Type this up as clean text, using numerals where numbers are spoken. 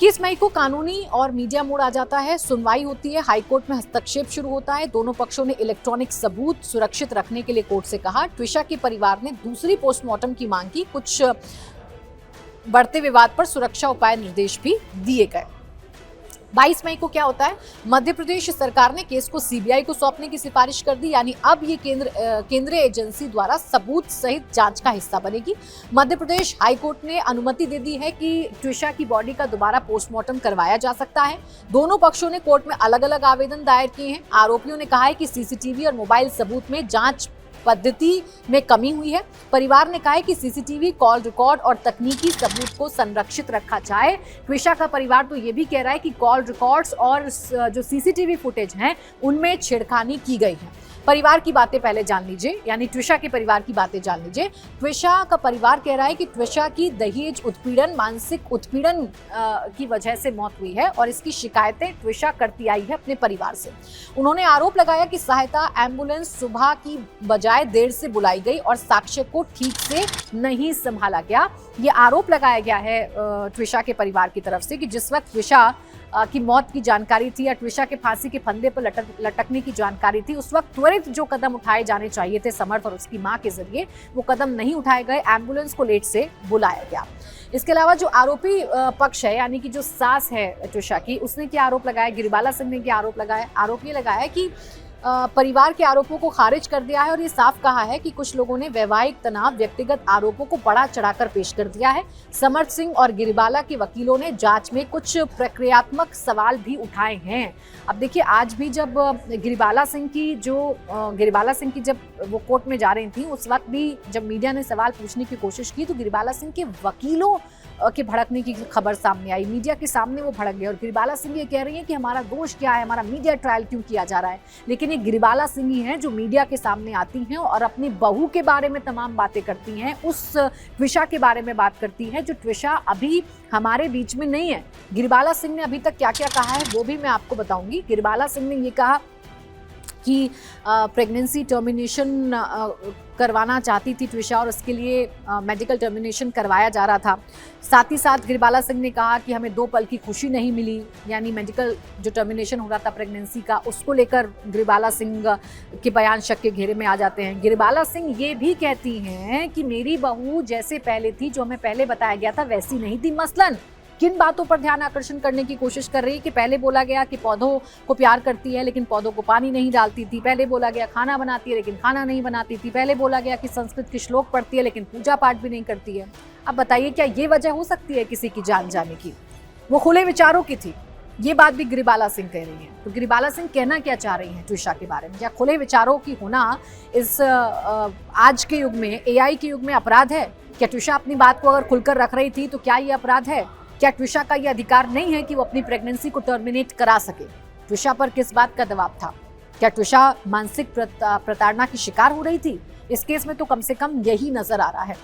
21 मई को कानूनी और मीडिया मोड़ आ जाता है। सुनवाई होती है, हाईकोर्ट में हस्तक्षेप शुरू होता है। दोनों पक्षों ने इलेक्ट्रॉनिक सबूत सुरक्षित रखने के लिए कोर्ट से कहा। ट्विशा के परिवार ने दूसरी पोस्टमार्टम की मांग की। कुछ बढ़ते विवाद पर सुरक्षा उपाय निर्देश भी दिए गए। 22 मई को क्या होता है, मध्य प्रदेश सरकार ने केस को सीबीआई को सौंपने की सिफारिश कर दी। यानी अब ये केंद्रीय एजेंसी द्वारा सबूत सहित जांच का हिस्सा बनेगी। मध्य प्रदेश हाईकोर्ट ने अनुमति दे दी है कि ट्विशा की बॉडी का दोबारा पोस्टमार्टम करवाया जा सकता है। दोनों पक्षों ने कोर्ट में अलग अलग आवेदन दायर किए हैं। आरोपियों ने कहा है कि सीसीटीवी और मोबाइल सबूत में जांच पद्धति में कमी हुई है। परिवार ने कहा है कि सीसीटीवी, कॉल रिकॉर्ड और तकनीकी सबूत को संरक्षित रखा जाए। ट्विशा का परिवार तो ये भी कह रहा है कि कॉल रिकॉर्ड्स और जो सीसीटीवी फुटेज हैं उनमें छेड़खानी की गई है। परिवार की बातें पहले जान लीजिए, यानी ट्विशा के परिवार की बातें जान लीजिए। ट्विशा का परिवार कह रहा है कि ट्विशा की दहेज उत्पीड़न, मानसिक उत्पीड़न की वजह से मौत हुई है और इसकी शिकायतें ट्विशा करती आई है अपने परिवार से। उन्होंने आरोप लगाया कि सहायता एम्बुलेंस सुबह की बजाय देर से बुलाई गई और साक्ष्य को ठीक से नहीं संभाला गया। ये आरोप लगाया गया है ट्विशा के परिवार की तरफ से कि जिस वक्त ट्विशा की मौत की जानकारी थी या ट्विशा के फांसी के फंदे पर लटकने की जानकारी थी, उस वक्त त्वरित जो कदम उठाए जाने चाहिए थे समर्थ और उसकी मां के जरिए, वो कदम नहीं उठाए गए। एम्बुलेंस को लेट से बुलाया गया। इसके अलावा जो आरोपी पक्ष है, यानी कि जो सास है ट्विशा की, उसने क्या आरोप लगाया, गिरिबाला सिंह ने क्या आरोप लगाया? आरोप ये लगाया कि परिवार के आरोपों को खारिज कर दिया है और ये साफ कहा है कि कुछ लोगों ने वैवाहिक तनाव, व्यक्तिगत आरोपों को बढ़ा चढ़ाकर पेश कर दिया है। समर्थ सिंह और गिरिबाला के वकीलों ने जांच में कुछ प्रक्रियात्मक सवाल भी उठाए हैं। अब देखिए, आज भी जब गिरिबाला सिंह की जब वो कोर्ट में जा रही थी, उस वक्त भी जब मीडिया ने सवाल पूछने की कोशिश की तो गिरिबाला सिंह के वकीलों के भड़कने की खबर सामने आई। मीडिया के सामने वो भड़क गए और गिरिबाला सिंह ये कह रही है कि हमारा दोष क्या है, हमारा मीडिया ट्रायल क्यों किया जा रहा है। लेकिन ये गिरिबाला सिंह ही हैं जो मीडिया के सामने आती हैं और अपनी बहू के बारे में तमाम बातें करती हैं, उस ट्विशा के बारे में बात करती है जो ट्विशा अभी हमारे बीच में नहीं है। गिरिबाला सिंह ने अभी तक क्या क्या कहा है वो भी मैं आपको बताऊंगी। गिरिबाला सिंह ने ये कहा कि प्रेगनेंसी टर्मिनेशन करवाना चाहती थी ट्विशा और उसके लिए मेडिकल टर्मिनेशन करवाया जा रहा था। साथ ही साथ गिरिबाला सिंह ने कहा कि हमें 2 पल की खुशी नहीं मिली, यानी मेडिकल जो टर्मिनेशन हो रहा था प्रेगनेंसी का, उसको लेकर गिरिबाला सिंह के बयान शक के घेरे में आ जाते हैं। गिरिबाला सिंह ये भी कहती हैं कि मेरी बहू जैसे पहले थी, जो हमें पहले बताया गया था, वैसी नहीं थी। मसलन किन बातों पर ध्यान आकर्षण करने की कोशिश कर रही है कि पहले बोला गया कि पौधों को प्यार करती है लेकिन पौधों को पानी नहीं डालती थी। पहले बोला गया खाना बनाती है लेकिन खाना नहीं बनाती थी। पहले बोला गया कि संस्कृत के श्लोक पढ़ती है लेकिन पूजा पाठ भी नहीं करती है। अब बताइए, क्या ये वजह हो सकती है किसी की जान जाने की? वो खुले विचारों की थी, ये बात भी गिरिबाला सिंह कह रही है। तो गिरिबाला सिंह कहना क्या चाह रही हैं ट्विशा के बारे में? क्या खुले विचारों की होना इस आज के युग में, AI के युग में अपराध है? क्या ट्विशा अपनी बात को अगर खुलकर रख रही थी तो क्या ये अपराध है? क्या ट्विशा का ये अधिकार नहीं है कि वो अपनी प्रेगनेंसी को टर्मिनेट करा सके? ट्विशा पर किस बात का दबाव था? क्या ट्विशा मानसिक प्रताड़ना की शिकार हो रही थी? इस केस में तो कम से कम यही नजर आ रहा है।